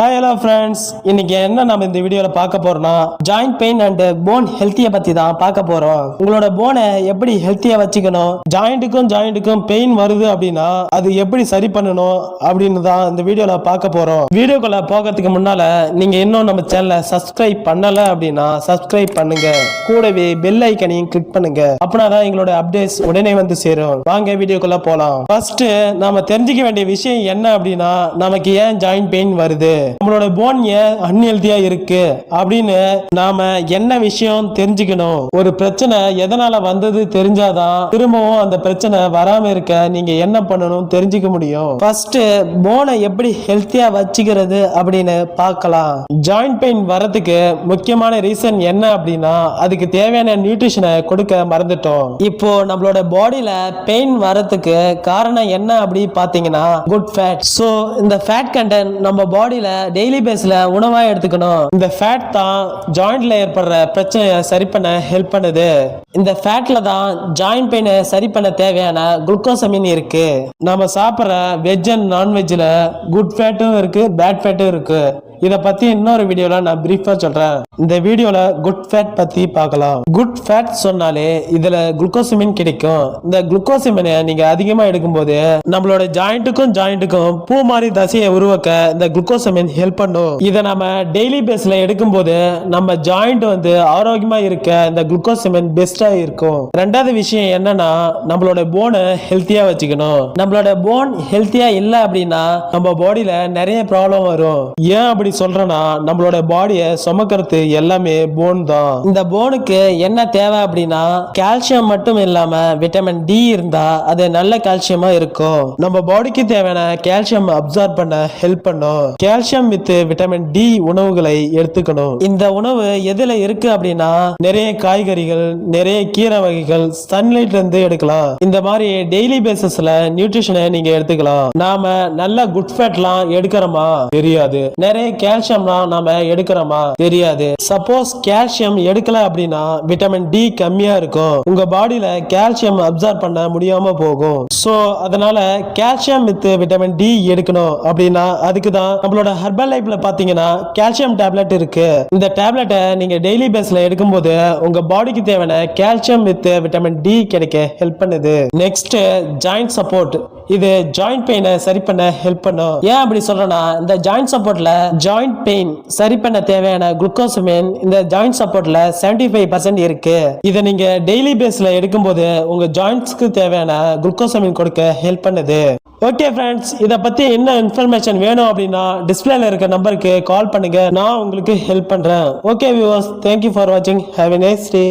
Hello friends, இன்னைக்கு என்ன நம்ம இந்த வீடியோல பார்க்க போறோம்னா ஜாயிண்ட் பெயின் அண்ட் போன் ஹெல்த்தியை பத்தி தான் பார்க்க போறோம். உங்களோட போனை எப்படி ஹெல்த்தியா வச்சுக்கணும், ஜாயிண்ட்டுக்கும் பெயின் வருது அப்படின்னா அது எப்படி சரி பண்ணணும் அப்படின்னு தான் இந்த வீடியோல பார்க்க போறோம். வீடியோக்குள்ள போகிறதுக்கு முன்னால நீங்க இன்னும் நம்ம சேனலை சப்ஸ்கிரைப் பண்ணல அப்படின்னா சப்ஸ்கிரைப் பண்ணுங்க, கூடவே பெல் ஐக்கனையும் கிளிக் பண்ணுங்க. அப்படின்னா எங்களோட அப்டேட்ஸ் உடனே வந்து சேரும். வாங்க வீடியோக்குள்ள போலாம். ஃபர்ஸ்ட் நாம தெரிஞ்சுக்க வேண்டிய விஷயம் என்ன அப்படின்னா, நமக்கு ஏன் ஜாயிண்ட் பெயின் வருது, நம்மளோட போன் ஏன் அன்ஹெல்தியா இருக்கு அப்படின்னு நாம என்ன விஷயம் தெரிஞ்சுக்கணும். ஒரு பிரச்சனை எதனால வந்தது தெரிஞ்சாதான் திரும்பவும் அந்த பிரச்சனை வராம இருக்க நீங்க என்ன பண்ணணும் தெரிஞ்சுக்க முடியும். ஃபர்ஸ்ட் போனை எப்படி ஹெல்த்தியா வச்சுக்கிறது அப்படின்னு பார்க்கலாம். ஜாயிண்ட் பெயின் வரதுக்கு முக்கியமான ரீசன் என்ன அப்படின்னா, அதுக்கு தேவையான நியூட்ரிஷனை கொடுக்க மறந்துட்டோம். இப்போ நம்மளோட பாடியில பெயின் வரதுக்கு காரணம் என்ன அப்படி பாத்தீங்கன்னா குட் ஃபேட். சோ இந்த ஃபேட் கண்டென்ட் நம்ம பாடியில டெய்லி பேஸ்ல உணவா எடுத்துக்கணும். இந்த ஃபேட் தான் ஜாயிண்ட்ல ஏற்படுற பிரச்சனையை சரி பண்ண ஹெல்ப் பண்ணுது. இந்த ஃபேட்ல தான் ஜாயிண்ட் பெயினை சரி பண்ண தேவையான குளுக்கோசமின் இருக்கு. நம்ம சாப்பிட்ற வெஜ் அண்ட் நான்வெஜ்ல குட் ஃபேட்டும் இருக்கு, பேட் ஃபேட்டும் இருக்கு. இத பத்தி இன்னொரு வீடியோல நான் பிரீஃபா சொல்றேன். இந்த வீடியோல குட் ஃபேட் பத்தி பார்க்கலாம். குட் ஃபேட் சொன்னாலே இதுல குளுக்கோசமின் கிடைக்கும். இந்த குளுக்கோசமினை நீங்க அதிகமா எடுக்கும்போது நம்மளோட ஜாயிண்ட்டுக்கும் பூ மாதிரி தசையை உருவாக்க இந்த குளுக்கோசமின் ஹெல்ப் பண்ணும். இதை நம்ம டெய்லி பேஸ்ல எடுக்கும்போது நம்ம ஜாயிண்ட் வந்து ஆரோக்கியமா இருக்க இந்த குளுக்கோசமின் பெஸ்டா இருக்கும். ரெண்டாவது விஷயம் என்னன்னா, நம்மளோட போனை ஹெல்த்தியா வச்சுக்கணும். நம்மளோட போன் ஹெல்த்தியா இல்ல அப்படின்னா நம்ம பாடியில நிறைய ப்ராப்ளம் வரும். ஏன் அப்படி சொல்றேன்னா, நம்மளோட பாடியை சுமக்கிறது எல்லாமே போன் தான். இந்த போனுக்கு என்ன தேவை அப்படின்னா, கால்சியம் மட்டும் இல்லாம விட்டமின் டி இருந்தா அது நல்ல கால்சியமா இருக்கும். நம்ம பாடிக்கு தேவையான கால்சியம் அப்சார்ப் பண்ண ஹெல்ப் பண்ணும். கால்சியம் வித் விட்டமின் டி உணவுகளை எடுத்துக்கணும். இந்த உணவு எதுல இருக்கு அப்படின்னா, நிறைய காய்கறிகள், நிறைய கீரை வகைகள், சன்லைட்ல இருந்து எடுக்கலாம். இந்த மாதிரி டெய்லி பேசிஸ்ல நியூட்ரிஷனை நீங்க எடுத்துக்கலாம். நாம நல்ல குட் ஃபேட்லாம் எடுக்கிறோமா தெரியாது, நிறைய கால்சியம்லாம் நாம எடுக்கிறோமா தெரியாது. சப்போஸ் கால்சியம் எடுக்கல அப்படின்னா விட்டமின் டி கம்மியா இருக்கும். உங்க பாடியில கால்சியம் அப்சார்ப் பண்ண முடியாம போகும். சோ அதனால கால்சியம் வித் விட்டமின் டி எடுக்கணும் அப்படின்னா அதுக்கு தான் நம்மளோட ஹெர்பல் லைஃப்ல பாத்தீங்கன்னா கால்சியம் டேப்லெட் இருக்கு. இந்த டேப்லெட்டை நீங்க டெய்லி பேஸ்ல எடுக்கும்போது உங்க பாடிக்கு தேவையான கால்சியம் வித் விட்டமின் டி கிடைக்க ஹெல்ப் பண்ணுது. Next joint support. இது ஜாயிண்ட் பெயினை சரி பண்ண ஹெல்ப் பண்ணும். ஏன் அப்படி சொல்றேன்னா, இந்த ஜாயிண்ட் சப்போர்ட்ல ஜாயிண்ட் பெயின் சரி பண்ண தேவையான குளுக்கோசமின் இந்த ஜாயிண்ட் சப்போர்ட்ல 75% இருக்கு. இதை நீங்க டெய்லி பேஸ்ல எடுக்கும்போது உங்க ஜாயிண்ட்ஸ்க்கு தேவையான குளுக்கோசமின் கொடுக்க ஹெல்ப் பண்ணுது. ஓகே ஃப்ரெண்ட்ஸ், இதை பத்தி என்ன இன்ஃபர்மேஷன் வேணும் அப்படின்னா டிஸ்பிளேல இருக்க நம்பருக்கு கால் பண்ணுங்க, நான் உங்களுக்கு ஹெல்ப் பண்றேன். ஓகே வியூவர்ஸ், தேங்க்யூ ஃபார் வாட்சிங். Have a nice day.